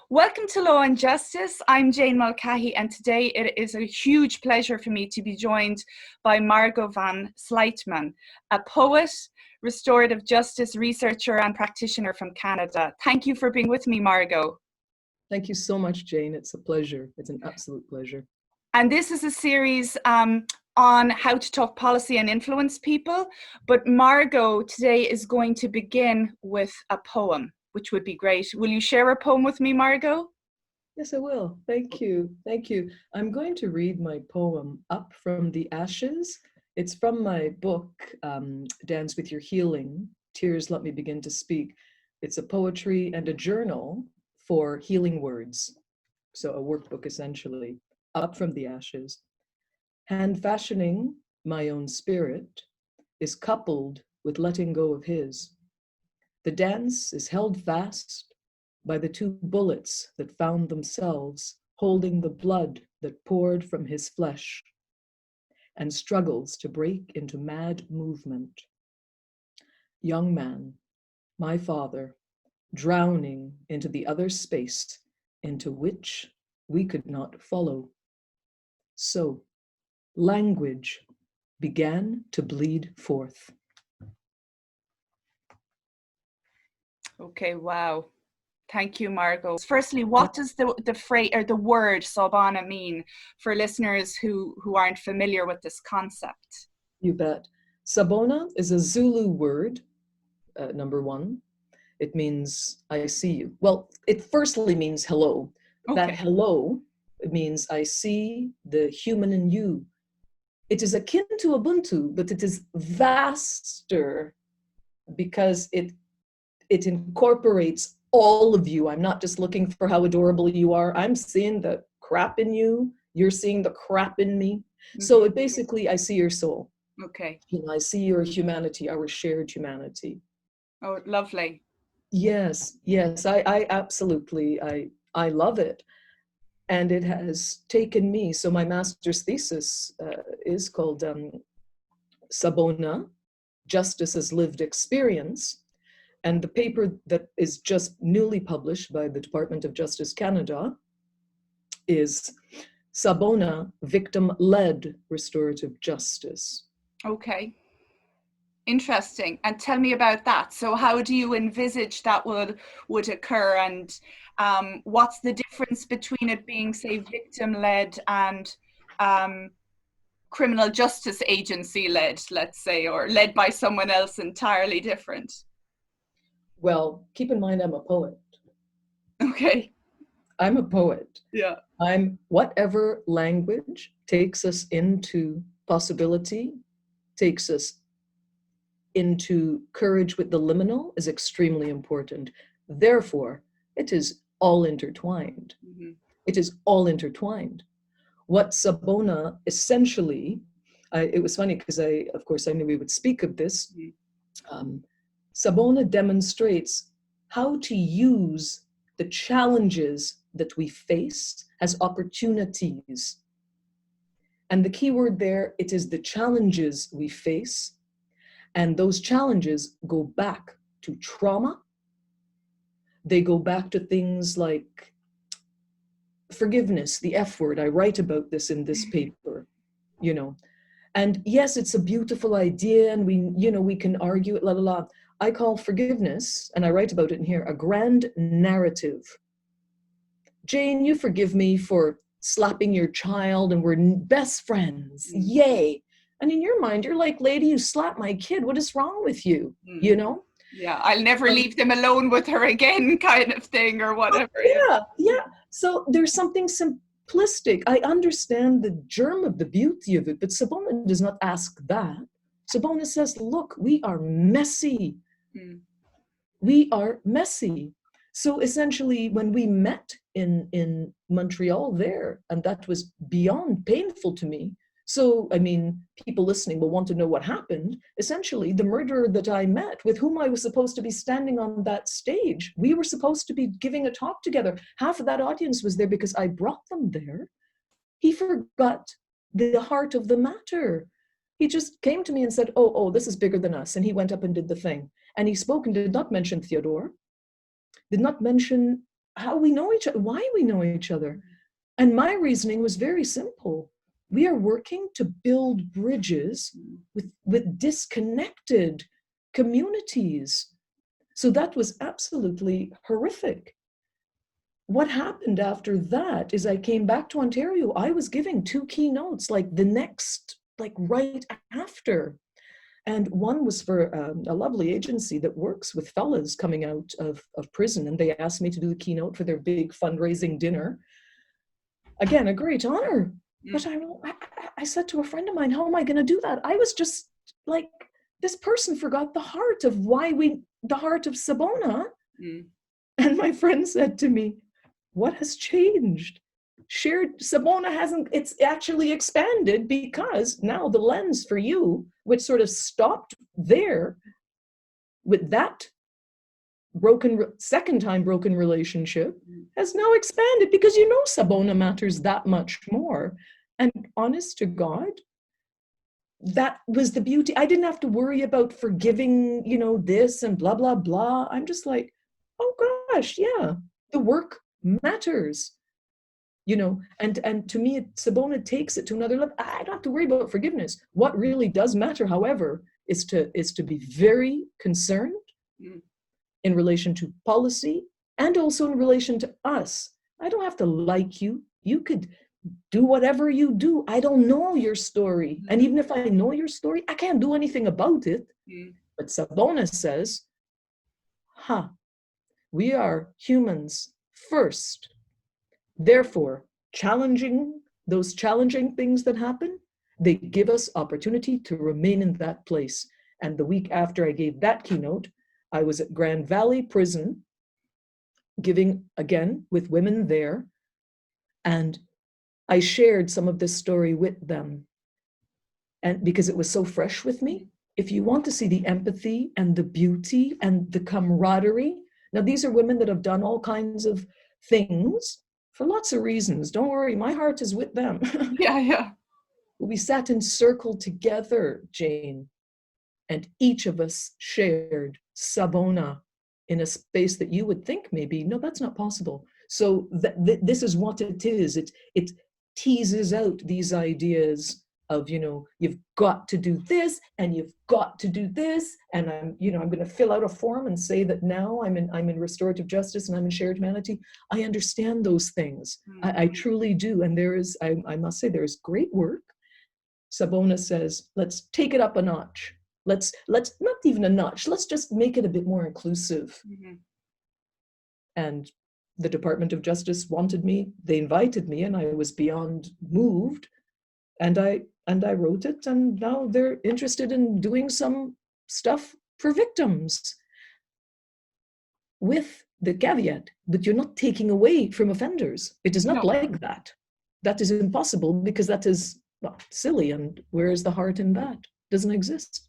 Welcome to Law and Justice. I'm Jane Mulcahy, and today it is a huge pleasure for me to be joined by Margot van Sluytman, a poet, restorative justice researcher and practitioner from Canada. Thank you for being with me, Margot. Thank you so much, Jane. It's a pleasure. It's an absolute pleasure. And this is a series on how to talk policy and influence people. But Margot today is going to begin with a poem, which would be great. Will you share a poem with me, Margot? Yes, I will. Thank you. Thank you. I'm going to read my poem, Up from the Ashes. It's from my book, Dance with Your Healing, Tears Let Me Begin to Speak. It's a poetry and a journal for healing words. So a workbook, essentially. Up from the ashes. Hand fashioning my own spirit is coupled with letting go of his. The dance is held fast by the two bullets that found themselves holding the blood that poured from his flesh and struggles to break into mad movement. Young man, my father, drowning into the other space into which we could not follow. So, language began to bleed forth. Okay, wow. Thank you, Margot. Firstly, what does the phrase or the word Sawbonna mean for listeners who aren't familiar with this concept? You bet. Sawbonna is a Zulu word, number one. It means I see you. Well, it firstly means hello. Okay. That hello, it means I see the human in you. It is akin to Ubuntu, but it is vaster because it incorporates all of you. I'm not just looking for how adorable you are. I'm seeing the crap in you. You're seeing the crap in me. Mm-hmm. So it basically, I see your soul. Okay. I see your humanity, our shared humanity. Oh, lovely. Yes, I absolutely, I love it. And it has taken me, so my master's thesis is called Sawbonna, Justice as Lived Experience. And the paper that is just newly published by the Department of Justice Canada is Sawbonna, Victim-Led Restorative Justice. Okay. Interesting. And tell me about that. So how do you envisage that would occur, and what's the difference between it being, say, victim-led and criminal justice agency-led, let's say, or led by someone else entirely different? Well, keep in mind I'm a poet. Okay. I'm a poet. Yeah. I'm whatever language takes us into possibility, takes us into courage with the liminal is extremely important. Therefore, it is all intertwined. Mm-hmm. It is all intertwined. What Sawbonna essentially, it was funny because of course I knew we would speak of this. Sawbonna demonstrates how to use the challenges that we face as opportunities. And the key word there, it is the challenges we face. And those challenges go back to trauma. They go back to things like forgiveness, the F word. I write about this in this paper, And yes, it's a beautiful idea, and we can argue it, I call forgiveness, and I write about it in here, a grand narrative. Jane, you forgive me for slapping your child, and we're best friends. Yay. And in your mind, you're like, lady, you slapped my kid. What is wrong with you? Yeah, I'll never leave them alone with her again, kind of thing, or whatever. Yeah. So there's something simplistic. I understand the germ of the beauty of it, but Sawbonna does not ask that. Sawbonna says, look, we are messy. We are messy. So essentially, when we met in Montreal there, and that was beyond painful to me. So, I mean, people listening will want to know what happened. Essentially, the murderer that I met, with whom I was supposed to be standing on that stage, we were supposed to be giving a talk together. Half of that audience was there because I brought them there. He forgot the heart of the matter. He just came to me and said, oh, this is bigger than us. And he went up and did the thing. And he spoke and did not mention Theodore, did not mention how we know each other, why we know each other. And my reasoning was very simple. We are working to build bridges with disconnected communities. So that was absolutely horrific. What happened after that is I came back to Ontario. I was giving 2 keynotes, like the next, like right after. And one was for a lovely agency that works with fellas coming out of prison. And they asked me to do the keynote for their big fundraising dinner. Again, a great honor. But I said to a friend of mine, how am I going to do that? I was just like, this person forgot the heart of the heart of Sawbonna. And my friend said to me, what has changed? Sawbonna it's actually expanded, because now the lens for you, which sort of stopped there with that second time broken relationship, has now expanded, because Sawbonna matters that much more. And honest to God, that was the beauty. I didn't have to worry about forgiving, this and blah, blah, blah. I'm just like, oh gosh, yeah, the work matters, and to me, Sawbonna takes it to another level. I don't have to worry about forgiveness. What really does matter, however, is to be very concerned in relation to policy and also in relation to us. I don't have to like you. You could do whatever you do. I don't know your story. And even if I know your story, I can't do anything about it. But Sawbonna says, we are humans first. Therefore, those challenging things that happen, they give us opportunity to remain in that place. And the week after I gave that keynote, I was at Grand Valley Prison, giving again with women there. And I shared some of this story with them. And because it was so fresh with me, if you want to see the empathy and the beauty and the camaraderie, now these are women that have done all kinds of things for lots of reasons. Don't worry, my heart is with them. Yeah. We sat in circle together, Jane, and each of us shared Sawbonna in a space that you would think maybe, no, that's not possible. So this is what it is. It teases out these ideas of, you've got to do this and you've got to do this. And I'm going to fill out a form and say that now I'm in restorative justice and I'm in shared humanity. I understand those things. I truly do. And I must say, there is great work. Sawbonna says, let's take it up a notch. Let's not even a notch. Let's just make it a bit more inclusive. And the Department of Justice wanted me. They invited me, and I was beyond moved. And I wrote it, and now they're interested in doing some stuff for victims, with the caveat that you're not taking away from offenders. It is not like that. That is impossible, because that is silly. And where is the heart in that? Doesn't exist.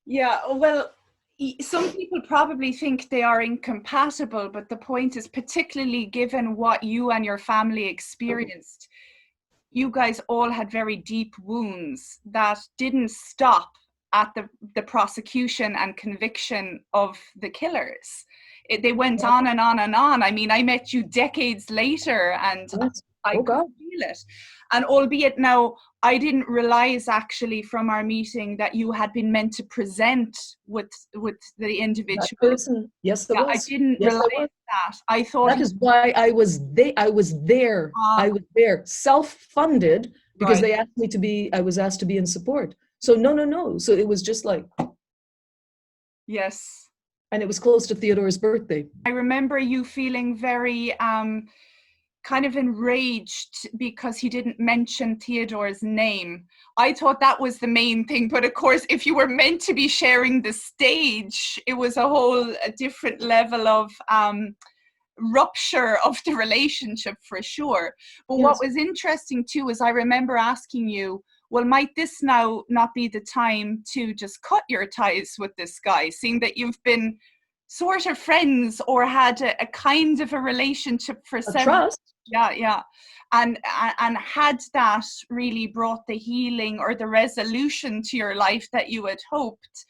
Yeah, well, some people probably think they are incompatible, but the point is, particularly given what you and your family experienced, you guys all had very deep wounds that didn't stop at the prosecution and conviction of the killers. They went on and on and on. I mean, I met you decades later, and I could feel it. And albeit now, I didn't realize actually from our meeting that you had been meant to present with the individual. That person, yes, I didn't realize that. I thought that is why I was there. I was there, self-funded, because they asked me to be. I was asked to be in support. So no. So it was just like, yes. And it was close to Theodore's birthday. I remember you feeling very kind of enraged because he didn't mention Theodore's name. I thought that was the main thing, but of course, if you were meant to be sharing the stage, it was a different level of rupture of the relationship for sure. But what was interesting too is I remember asking you, well, might this now not be the time to just cut your ties with this guy, seeing that you've been sort of friends or had a kind of a relationship for several trust. Yeah. And had that really brought the healing or the resolution to your life that you had hoped?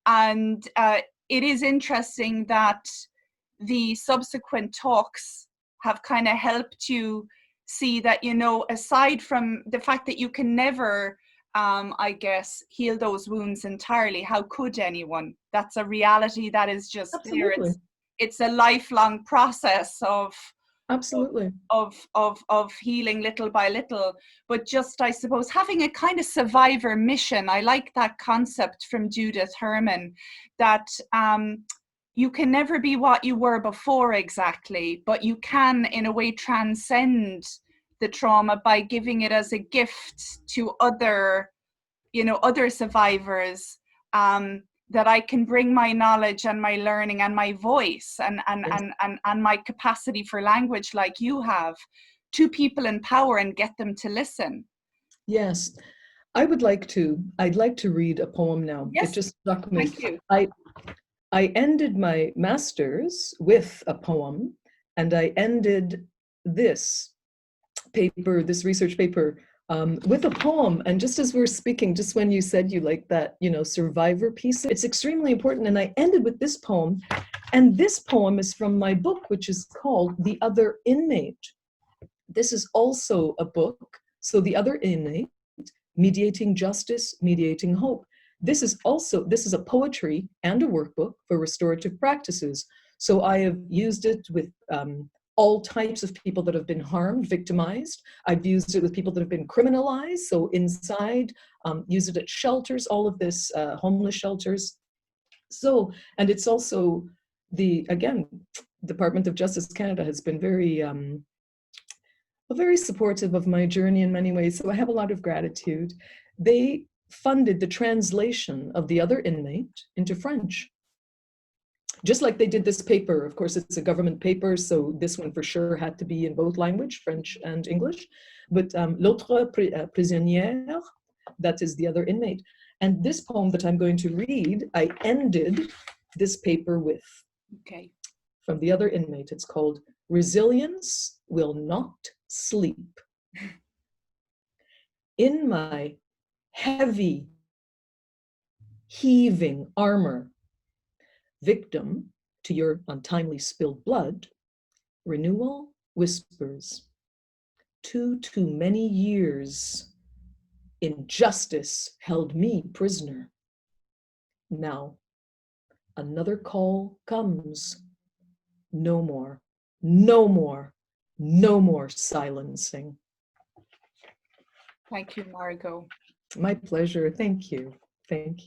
It is interesting that the subsequent talks have kind of helped you see that, you know, aside from the fact that you can never, I guess, heal those wounds entirely, how could anyone? That's a reality that is just Absolutely. there. It's a lifelong process of Absolutely. of healing little by little, but just, I suppose, having a kind of survivor mission. I like that concept from Judith Herman, that you can never be what you were before exactly, but you can in a way transcend the trauma by giving it as a gift to other, you know, other survivors, that I can bring my knowledge and my learning and my voice and my capacity for language like you have to people in power and get them to listen. Yes. I'd like to read a poem now. Yes, It just struck me. thank you. I ended my master's with a poem, and I ended this research paper, with a poem. And just as we're speaking, just when you said you like that, you know, survivor piece, it's extremely important. And I ended with this poem. And this poem is from my book, which is called The Other Inmate. This is also a book. So The Other Inmate, Mediating Justice, Mediating Hope. This is a poetry and a workbook for restorative practices. So I have used it with all types of people that have been harmed, victimized. I've used it with people that have been criminalized. So inside, use it at shelters, all of this, homeless shelters. So, and it's also again, Department of Justice Canada has been very supportive of my journey in many ways. So I have a lot of gratitude. They funded the translation of The Other Inmate into French. Just like they did this paper. Of course, it's a government paper, so this one for sure had to be in both language, French and English. But L'autre prisonnière, that is The Other Inmate. And this poem that I'm going to read, I ended this paper with. Okay. From The Other Inmate. It's called Resilience Will Not Sleep. In my heavy, heaving armor, victim to your untimely spilled blood, renewal whispers. Too many years injustice held me prisoner. Now another call comes. No more, no more, no more silencing. Thank you, Margot. My pleasure. Thank you. Thank you.